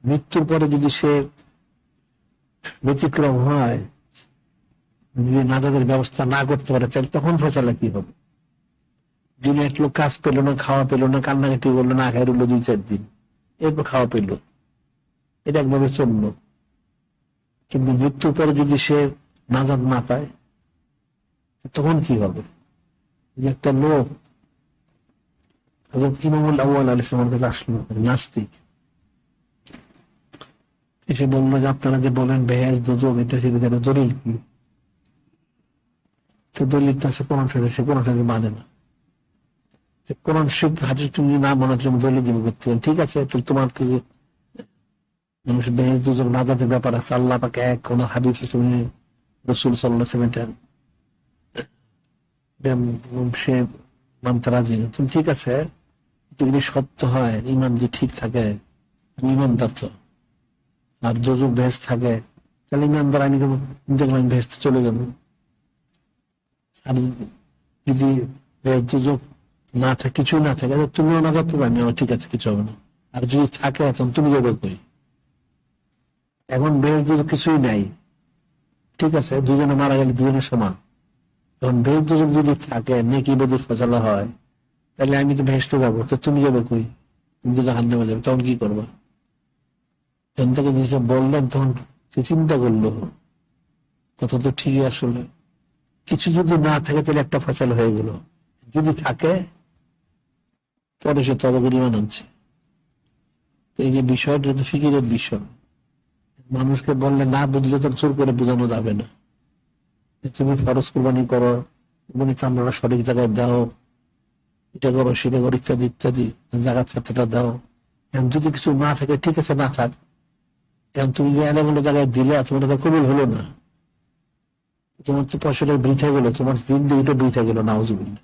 মৃত্যুর পরে যদি সে ব্যতিক্রম হয়, যদি নাজাদের ব্যবস্থা না করতে পারে, তাহলে তখন ফয়সালা কি হবে? দিনে এক লোক কাজ পেলো না, খাওয়া পেলো না, কান্নাকাটি করলো না, আঘায় রইলো 2-4 দিন, এরপর খাওয়া পেলো, এটা একভাবে চললো। কিন্তু মৃত্যুর পরে যদি সে নাজাদ না পায়, তখন কি হবে? যে একটা লোক হযরত ইমামুল আউয়াল আলাইহিস সালামের কাছে আসলো, নাস্তিক, এসে বললো যে আপনারা যে বলেন বেহেশত দোজখ, এটা সেটা দলিল কি? তো দলিল তো আছে কোরআন শরীফে, সে কোরআন শরীফ মানে না। কোরআন শরীফ হাদিস তুমি না মনে হচ্ছে দলিল দিব করতে, ঠিক আছে, তাহলে তোমার কি মানুষ বেহেশত দোজখ নাজাতের ব্যাপার আছে, আল্লাহ পাক এক, ওনার হাবিব রাসূল সাল্লাল্লাহু আলাইহি ওয়াসাল্লাম সে মানতে রাজি না। তুমি ঠিক আছে, যদি সত্য হয়, ইমান যে ঠিক থাকে, আমি ইমানদার তো, আর দোজখ বেহেশত থাকে, তাহলে ইমানদার আমি দেখলাম বেহেশতে চলে যাবো। আর যদি বেহেশত দোজখ না থাকে, কিছুই না থাকে, তুমিও না যাতে পারবে, ঠিক আছে, কিছু হবে না। আর যদি থাকে, তখন তুমি যাবে কই? এখন বেহেশত দোজখ কিছুই নাই, ঠিক আছে, দুজনে মারা গেলে দুজনে সমান। এখন বেহেশত দোজখ যদি থাকে, নেকি বদির ফয়সালা হয়, তাহলে আমি তো বেহেশতে যাবো, তো তুমি যাবে কই? তুমি তো জাহান্নামে যাবে, তখন কি করবা? তখন তাকে যেসব বললেন, তখন সে চিন্তা করলো, কথা তো ঠিকই, আসলে কিছু যদি না থাকে তাহলে একটা ফয়সালা হয়ে গেল, যদি থাকে পরে সে তওবা করে ঈমান আনছে। এই যে বিষয়টা, তো ফিকিরের বিষয়। মানুষকে বললে না বুঝলে তো জোর করে বোঝানো যাবে না। তুমি ফরজ কুরবানি করো, কুরবানি চামড়াটা সঠিক জায়গায় দাও, এটা করো, সেটা করো, ইত্যাদি ইত্যাদি, জাকাত ফাতরাটা দাও। এখন যদি কিছু না থাকে, ঠিক আছে, না থাক। এখন তুমি যে এলোমেলো জায়গায় দিলে, তোমার তো কবুল হলো না, তোমার তো পয়সাটা বৃথা গেল, তোমার জিন্দেগিটা বৃথা গেল, নাউজুবিল্লাহ।